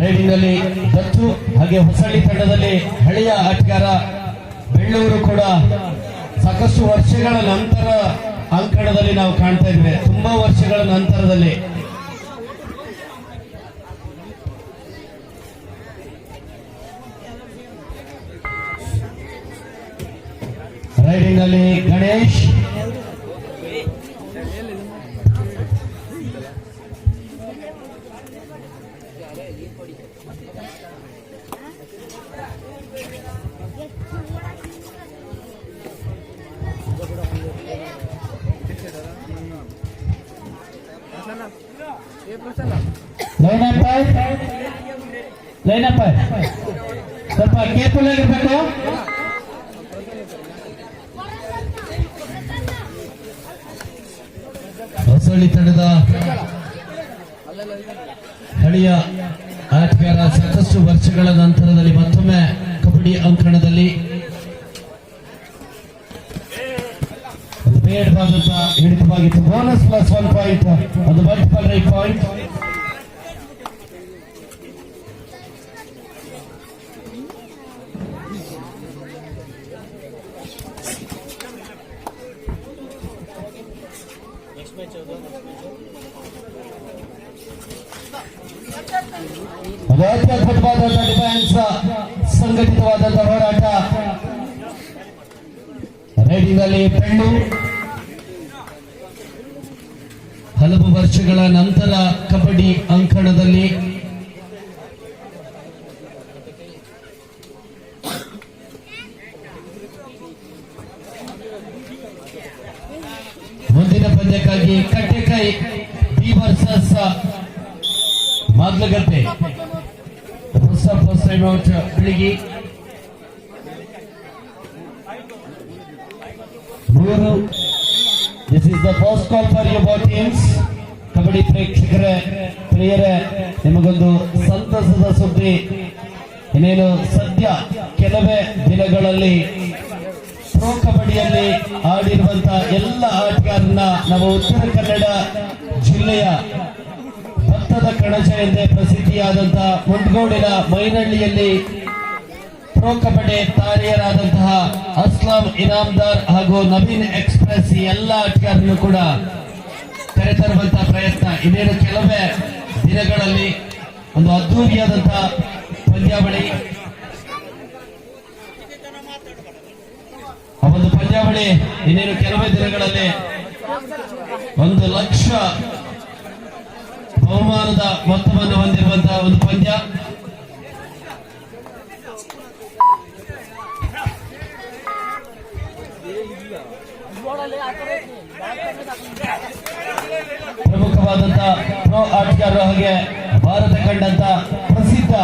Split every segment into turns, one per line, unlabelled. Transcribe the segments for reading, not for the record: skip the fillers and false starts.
Riding ನಲ್ಲಿ ದತ್ತು ಹಾಗೆ ಹೊಸಳ್ಳಿ ತಂಡದಲ್ಲಿ ಹಳೆಯ ಆಟಗಾರ ಬೆಳ್ಳೂರು ಕೂಡ ಸಾಕಷ್ಟು ವರ್ಷಗಳ ನಂತರ ಅಂಕಣದಲ್ಲಿ ನಾವು ಕಾಣ್ತಾ ಇದ್ವಿ. ತುಂಬಾ ವರ್ಷಗಳ ನಂತರದಲ್ಲಿ ರೈಡಿಂಗ್ ನಲ್ಲಿ ಗಣೇಶ್ ಲೈನಪ್ಪ ಸ್ವಲ್ಪ ಕೇರ್ಫುಲ್ ಆಗಿರ್ಬೇಕು. ಹೊಸಳ್ಳಿ ತಂಡದ ಹಳೆಯ ಆಟಗಾರ ಸಾಕಷ್ಟು ವರ್ಷಗಳ ನಂತರದಲ್ಲಿ ಮತ್ತೊಮ್ಮೆ ಕಬಡ್ಡಿ ಅಂಕಣದಲ್ಲಿ ಬೇಡವಾದಂತ ಹಿಡಿತವಾಗಿತ್ತು. ಬೋನಸ್ ಪ್ಲಸ್ 1 ಪಾಯಿಂಟ್, ಅದು ಮಲ್ಟಿಪಲ್ ರೈಟ್ ಪಾಯಿಂಟ್. ಅದ್ಭುತವಾದಂತಹ ಡಿಫೆನ್ಸ್, ಸಂಘಟಿತವಾದಂತಹ ಹೋರಾಟ. ರೈಡಿಂಗ್ ಅಲ್ಲಿ ಪೆಣ್ಣು ಹಲವು ವರ್ಷಗಳ ನಂತರ ಕಬಡ್ಡಿ ಅಂಕಣದಲ್ಲಿ ಮುಂದಿನ ಪಂದ್ಯಕ್ಕಾಗಿ Kattekayi B versus Maglagatte. First time out ಬೆಳಿಗ್ಗೆ 3. This is the first call for you both teams. Kabaddi ಪ್ರೇಕ್ಷಕರೇ, ಪ್ರಿಯರೇ, ನಿಮಗೊಂದು ಸಂತಸದ ಸುದ್ದಿ. ಇನ್ನೇನು ಸದ್ಯ ಕೆಲವೇ ದಿನಗಳಲ್ಲಿ ಪ್ರೋ ಕಬಡ್ಡಿಯಲ್ಲಿ ಆಡಿರುವಂತಹ ಎಲ್ಲ ಆಟಗಾರರನ್ನ ನಾವು ಉತ್ತರ ಕನ್ನಡ ಜಿಲ್ಲೆಯ ಭತ್ತದ ಕಣಜ ಎಂದೇ ಪ್ರಸಿದ್ಧಿಯಾದಂತಹ ಮುಂಡಗೋಡಿನ ಮೈನಹಳ್ಳಿಯಲ್ಲಿ ಪ್ರೋ ಕಬಡ್ಡಿ ತಾರೆಯರಾದಂತಹ ಅಸ್ಲಾಂ ಇನಾಮ್ದಾರ್ ಹಾಗೂ ನವೀನ್ ಎಕ್ಸ್ಪ್ರೆಸ್ ಈ ಎಲ್ಲ ಆಟಗಾರರನ್ನು ಕೂಡ ಕರೆತರುವಂತಹ ಪ್ರಯತ್ನ. ಇನ್ನೇನು ಕೆಲವೇ ದಿನಗಳಲ್ಲಿ ಒಂದು ಅದ್ದೂರಿಯಾದಂತಹ ಪಂದ್ಯಾವಳಿ. ಆ ಒಂದು ಪಂದ್ಯಾವಳಿ ಇನ್ನೇನು ಕೆಲವೇ ದಿನಗಳಲ್ಲಿ 1 ಲಕ್ಷ ಬಹುಮಾನದ ಮೊತ್ತವನ್ನು ಹೊಂದಿರುವಂತಹ ಒಂದು ಪಂದ್ಯ. ಪ್ರಮುಖವಾದಂತಹ ಪ್ರೋ ಆಟಗಾರರು ಹಾಗೆ ಭಾರತ ಕಂಡಂತ ಪ್ರಸಿದ್ಧ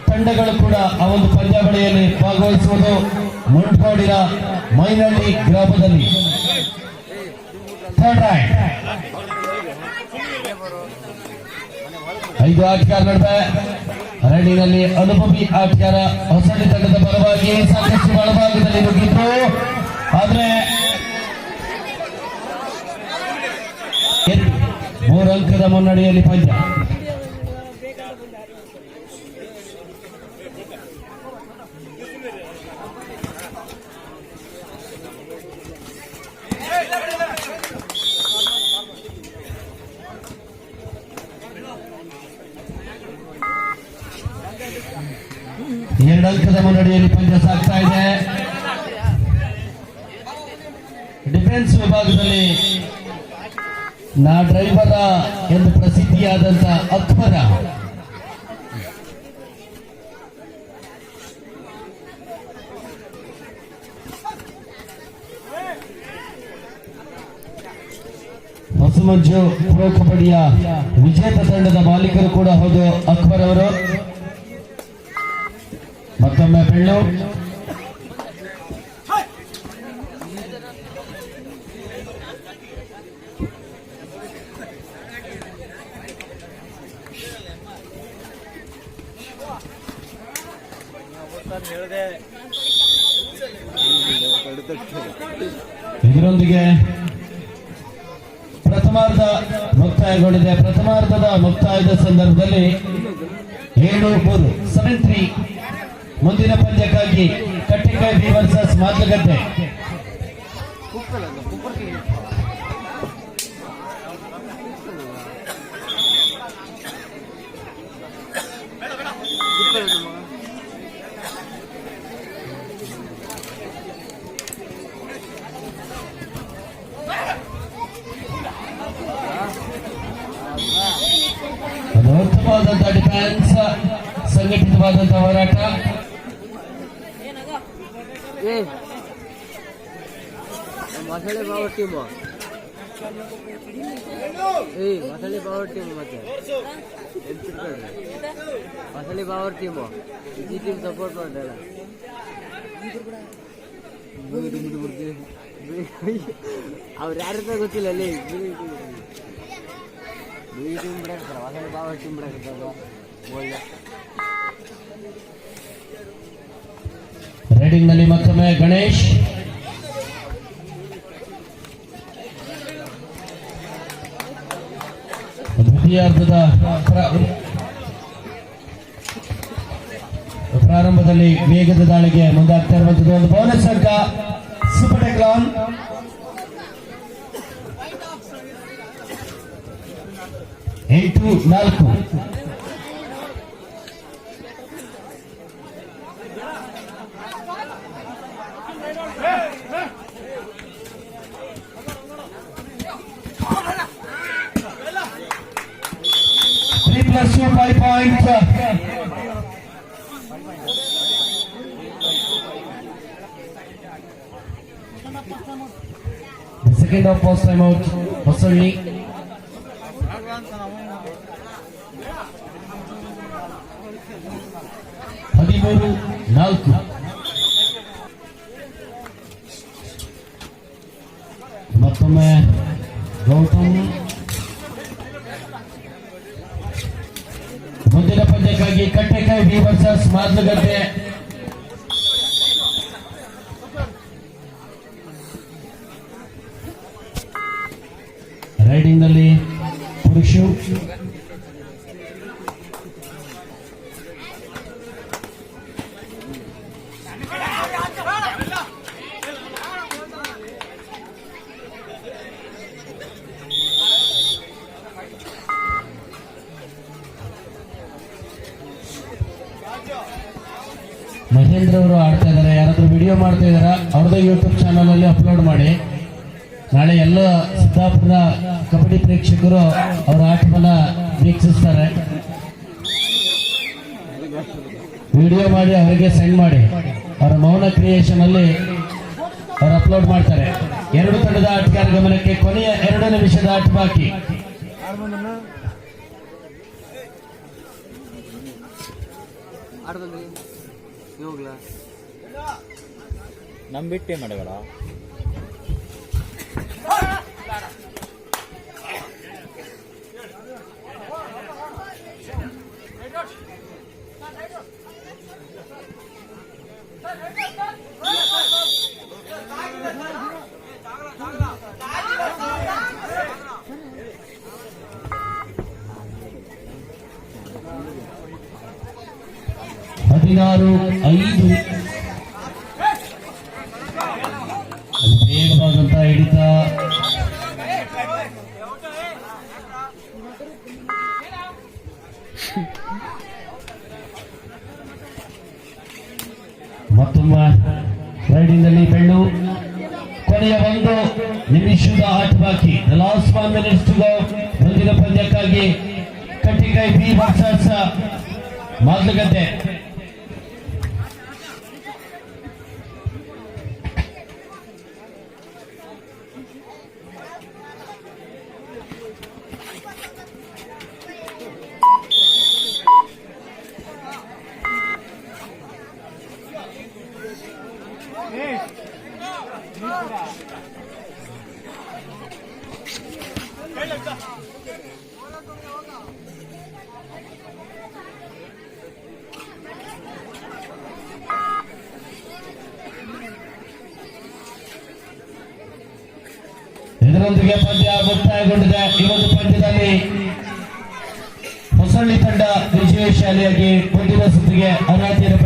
ತಂಡಗಳು ಕೂಡ ಆ ಒಂದು ಪಂದ್ಯಾವಳಿಯಲ್ಲಿ ಭಾಗವಹಿಸುವುದು ಮುಂಡಗೋಡಿನ ಮೈನಹಳ್ಳಿ ಗ್ರಾಮದಲ್ಲಿ. ಥರ್ಡ್ ರೈಡ್ 5 ಆಟಗಾರ ನಡುವೆ ರೈಡಿನಲ್ಲಿ ಅನುಭವಿ ಆಟಗಾರ ಹೊಸಳ್ಳಿ ತಂಡದ ಪರವಾಗಿ ಸಾಕಷ್ಟು ಒಳಭಾಗದಲ್ಲಿ ನುಗ್ಗಿದ್ದು, ಆದ್ರೆ 3 ಅಂಕದ ಮುನ್ನಡೆಯಲ್ಲಿ ಪಂದ್ಯ. ಎರಡು ಅಂಕದ ಮುನ್ನಡೆಯಲ್ಲಿ ಪಂದ್ಯ ಸಾಗ್ತಾ ಇದೆ. ಡಿಫೆನ್ಸ್ ವಿಭಾಗದಲ್ಲಿ ನಾ ಡ್ರೈವರ ಎಂದು ಪ್ರಸಿದ್ಧಿಯಾದಂತ ಅಕ್ಬರ ಹೊಸಮಂಜು ಪ್ರೋ ಕಬಡ್ಡಿಯ ವಿಜೇತ ತಂಡದ ಮಾಲೀಕರು ಕೂಡ ಹೌದು ಅಕ್ಬರ್ ಅವರು. ಮತ್ತೊಮ್ಮೆ ಬೆಳ್ಳು ಇದರೊಂದಿಗೆ ಪ್ರಥಮಾರ್ಧ ಮುಕ್ತಾಯಗೊಂಡಿದೆ. ಪ್ರಥಮಾರ್ಧದ ಮುಕ್ತಾಯದ ಸಂದರ್ಭದಲ್ಲಿ 7-3 7-3. ಮುಂದಿನ ಪಂದ್ಯಕ್ಕಾಗಿ ಕಟ್ಟಿಕಾಯಿ ಬಿ ವರ್ಸಸ್ ಮಾದ್ಲಗದ್ದೆ. ಉತ್ತಮವಾದಂತಹ ಡಿಫೆನ್ಸ್, ಸಂಘಟಿತವಾದಂತಹ ಹೋರಾಟ.
ಮಸಾಲೆ ಪವರ್ ಟೀಮ್ ಮಸಾಲೆ ಪವರ್ ಟೀಮ್ ಮತ್ತೆ ಮಸಾಲೆ ಪವರ್ ಟೀಮು ಈ ಟೀಮ್ ಸಪೋರ್ಟ್ ಮಾಡಲ್ಲ. ಅವ್ರು ಯಾರಂತ ಗೊತ್ತಿಲ್ಲ ಅಲ್ಲಿ ಟೀಮ್ ಬಿಡಾಕ್ತಾರ, ಮಸಾಲೆ ಪವರ್ ಟೀಮ್ ಬಿಡಾಕ್ತಾರ. ಒಳ್ಳೆ
ರೈಡಿಂಗ್ ನಲ್ಲಿ ಮತ್ತೊಮ್ಮೆ ಗಣೇಶ್. ದ್ವಿತೀಯಾರ್ಧದ ಪ್ರಾರಂಭದಲ್ಲಿ ವೇಗದ ದಾಳಿಗೆ ಮುಂದಾಗ್ತಾ ಇರುವಂತದ್ದು ಒಂದು ಬೋನಸ್ ಅಂಕ. Super ಟೆಕ್ಲಾನ್ 8-4. +2 5 points. The second of post time out. Hosoli. ಹದಿಮೂರು 4. ಮತ್ತೊಮ್ಮೆ ಗೌತಮ್. ಮುಂದಿನ ಪಂದ್ಯಕ್ಕಾಗಿ ಕಟ್ಟೆಕಾಯಿ ಬಿ ವರ್ಸಸ್ ಮಾದ್ಲಗದ್ದೆ. ರೈಡಿಂಗ್ ನಲ್ಲಿ ಪುರುಷು. ಮಹೇಂದ್ರ ಅವರು ಆಡ್ತಾ ಇದ್ದಾರೆ. ಯಾರಾದ್ರೂ ವಿಡಿಯೋ ಮಾಡ್ತಾ ಇದಾರ ಅವ್ರದ್ದು ಯೂಟ್ಯೂಬ್ ಚಾನಲ್ ಅಲ್ಲಿ ಅಪ್ಲೋಡ್ ಮಾಡಿ. ನಾಳೆ ಎಲ್ಲ ಸಿದ್ದಾಪುರದ ಕಬಡ್ಡಿ ಪ್ರೇಕ್ಷಕರು ಅವರ ಆಟವನ್ನ ವೀಕ್ಷಿಸ್ತಾರೆ. ವಿಡಿಯೋ ಮಾಡಿ ಅವರಿಗೆ ಸೆಂಡ್ ಮಾಡಿ. ಅವರ ಮೌನ ಕ್ರಿಯೇಷನ್ ಅಲ್ಲಿ ಅವರು ಅಪ್ಲೋಡ್ ಮಾಡ್ತಾರೆ. ಎರಡು ತಂಡದ ಆಟಗಾರ ಗಮನಕ್ಕೆ, ಕೊನೆಯ 2 ನಿಮಿಷದ ಆಟ ಬಾಕಿ.
ನಮ್ ಬಿಟ್ಟೆ ಮಾಡಬೇಡ.
ಹದಿನಾರು 5. ವೇಗವಾದಂತ ಹಿಡಿತ. ಮತ್ತೊಮ್ಮೆ ರೈಡಿಂಗ್ ನಲ್ಲಿ ಬೆಳ್ಳು. ಕೊನೆಯ 1 ನಿಮಿಷದ ಆಟ ಬಾಕಿ. The last 1 minutes to go. ಮುಂದಿನ ಪಂದ್ಯಕ್ಕಾಗಿ ಕಟ್ಟಿಕಾಯಿ ಬಿ ವರ್ಸಸ್ ಮಾದ್ಲಗದ್ದೆ. ಇದರೊಂದಿಗೆ ಪಂದ್ಯ ಮುಕ್ತಾಯಗೊಂಡಿದೆ. ಈ ಒಂದು ಪಂದ್ಯದಲ್ಲಿ ಹೊಸ ಹೊಸಳ್ಳಿ ತಂಡ ವಿಜಯಶಾಲಿಯಾಗಿ ಮುಂದಿನ ಸುತ್ತಿಗೆ ಅರ್ಹತೆಯನ್ನು